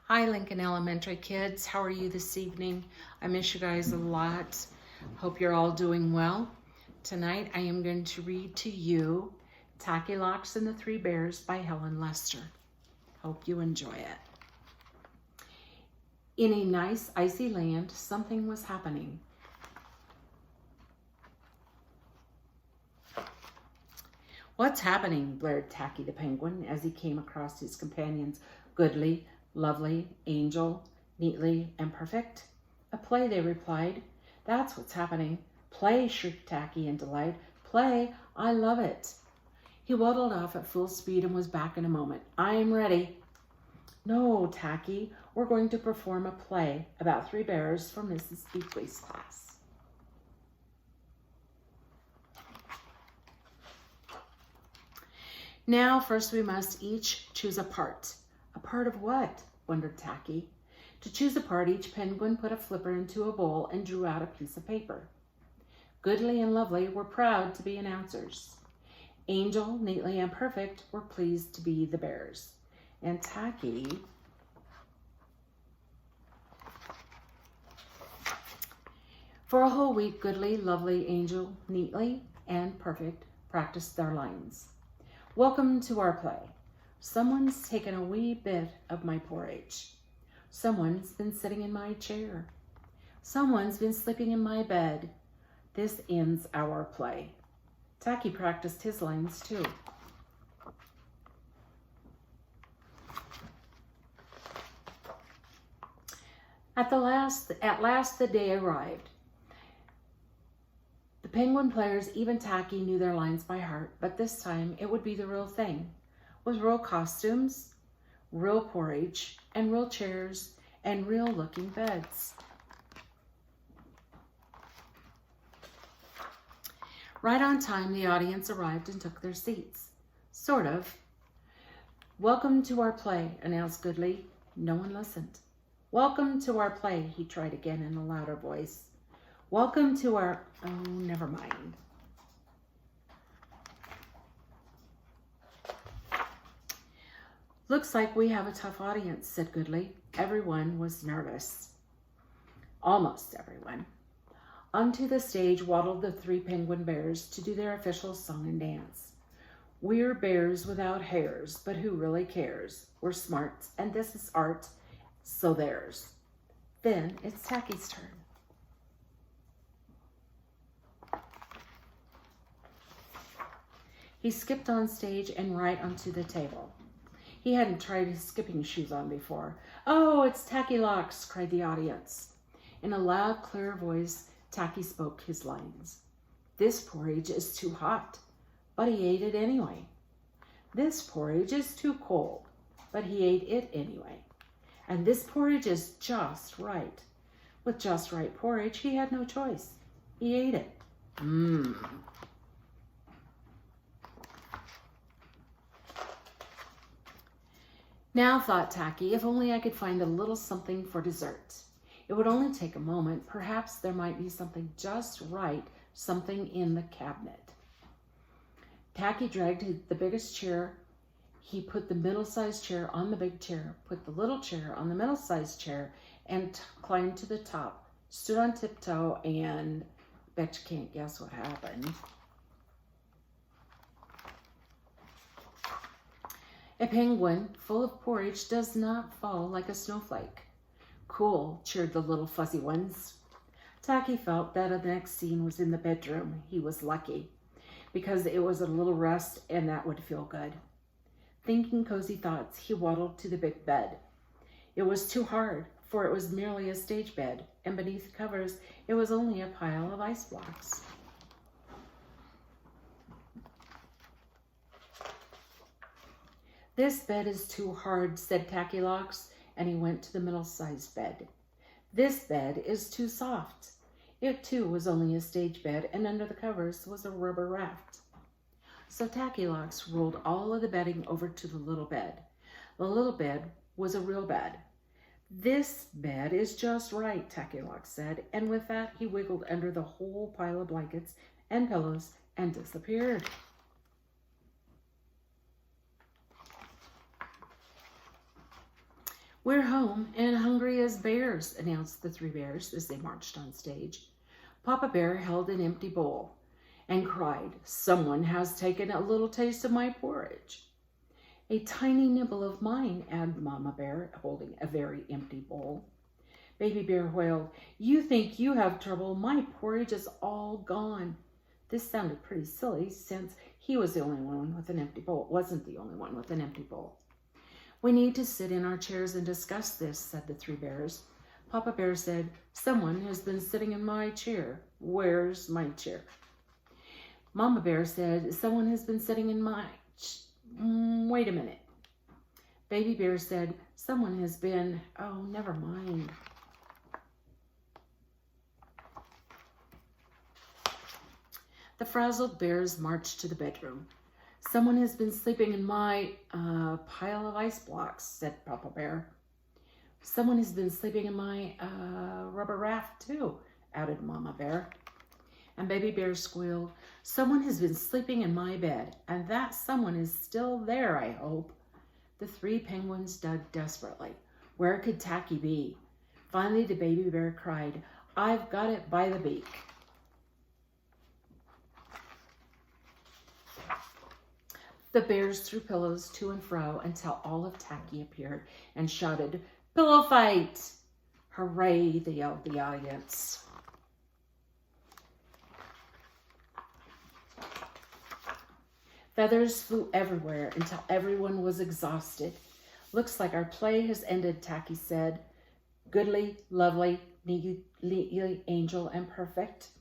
Hi, Lincoln Elementary kids. How are you this evening? I miss you guys a lot. Hope you're all doing well. Tonight, I am going to read to you Tackylock and the Three Bears by Helen Lester. Hope you enjoy it. In a nice, icy land, something was happening. What's happening? Blared Tacky the penguin as he came across his companions, Goodly, Lovely, Angel, Neatly, and Perfect. A play, they replied. That's what's happening. Play, shrieked Tacky in delight. Play, I love it. He waddled off at full speed and was back in a moment. I'm ready. No, Tacky, we're going to perform a play about three bears for Mrs. Beakley's class. Now, first we must each choose a part. A part of what? Wondered Tacky. To choose a part, each penguin put a flipper into a bowl and drew out a piece of paper. Goodly and Lovely were proud to be announcers. Angel, Neatly, and Perfect were pleased to be the bears. And Tacky for a whole week, Goodly, Lovely, Angel, Neatly, and Perfect practiced their lines. Welcome to our play. Someone's taken a wee bit of my porridge. Someone's been sitting in my chair. Someone's been sleeping in my bed. This ends our play. Tacky practiced his lines too. At last the day arrived. The penguin players, even Tacky, knew their lines by heart, but this time it would be the real thing, with real costumes, real porridge, and real chairs, and real-looking beds. Right on time, the audience arrived and took their seats. Sort of. Welcome to our play, announced Goodly. No one listened. Welcome to our play, he tried again in a louder voice. Welcome to our... Oh, never mind. Looks like we have a tough audience, said Goodly. Everyone was nervous. Almost everyone. Onto the stage waddled the three penguin bears to do their official song and dance. We're bears without hairs, but who really cares? We're smart, and this is art, so there's. Then it's Tacky's turn. He skipped on stage and right onto the table. He hadn't tried his skipping shoes on before. Oh, it's Tackylock, cried the audience. In a loud, clear voice, Tacky spoke his lines. This porridge is too hot, but he ate it anyway. This porridge is too cold, but he ate it anyway. And this porridge is just right. With just right porridge, he had no choice. He ate it. Now, thought Tacky, if only I could find a little something for dessert. It would only take a moment. Perhaps there might be something just right, something in the cabinet. Tacky dragged the biggest chair. He put the middle-sized chair on the big chair, put the little chair on the middle-sized chair, and climbed to the top, stood on tiptoe, and bet you can't guess what happened. A penguin full of porridge does not fall like a snowflake. Cool, cheered the little fuzzy ones. Tacky felt that the next scene was in the bedroom. He was lucky, because it was a little rest and that would feel good. Thinking cozy thoughts, he waddled to the big bed. It was too hard, for it was merely a stage bed, and beneath the covers, it was only a pile of ice blocks. This bed is too hard, said Tackylock, and he went to the middle-sized bed. This bed is too soft. It, too, was only a stage bed, and under the covers was a rubber raft. So Tackylock rolled all of the bedding over to the little bed. The little bed was a real bed. This bed is just right, Tackylock said, and with that he wiggled under the whole pile of blankets and pillows and disappeared. "We're home and hungry as bears," announced the three bears as they marched on stage. Papa Bear held an empty bowl and cried, "Someone has taken a little taste of my porridge." "A tiny nibble of mine," added Mama Bear, holding a very empty bowl. Baby Bear wailed, "You think you have trouble? My porridge is all gone." This sounded pretty silly since he was the only one with an empty bowl. Wasn't the only one with an empty bowl. "We need to sit in our chairs and discuss this," said the three bears. Papa Bear said, "Someone has been sitting in my chair." "Where's my chair?" Mama Bear said, "Someone has been sitting in my wait a minute." Baby Bear said, "Someone has been..." "Oh, never mind." The frazzled bears marched to the bedroom. "Someone has been sleeping in my pile of ice blocks," said Papa Bear. "Someone has been sleeping in my rubber raft too," added Mama Bear. And Baby Bear squealed, "Someone has been sleeping in my bed, and that someone is still there, I hope." The three penguins dug desperately. Where could Tacky be? Finally, the Baby Bear cried, "I've got it by the beak." The bears threw pillows to and fro until all of Tacky appeared and shouted, "Pillow fight!" "Hooray!" they yelled the audience. Feathers flew everywhere until everyone was exhausted. "Looks like our play has ended," Tacky said. "Goodly, lovely, neatly, angel, and perfect."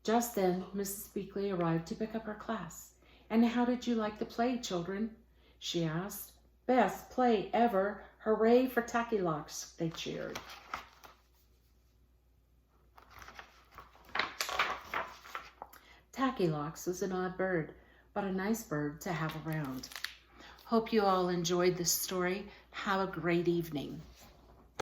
Just then, Mrs. Beakley arrived to pick up her class. "And how did you like the play, children?" she asked. "Best play ever. Hooray for Tackylock," they cheered. Tackylock was an odd bird, but a nice bird to have around. Hope you all enjoyed this story. Have a great evening.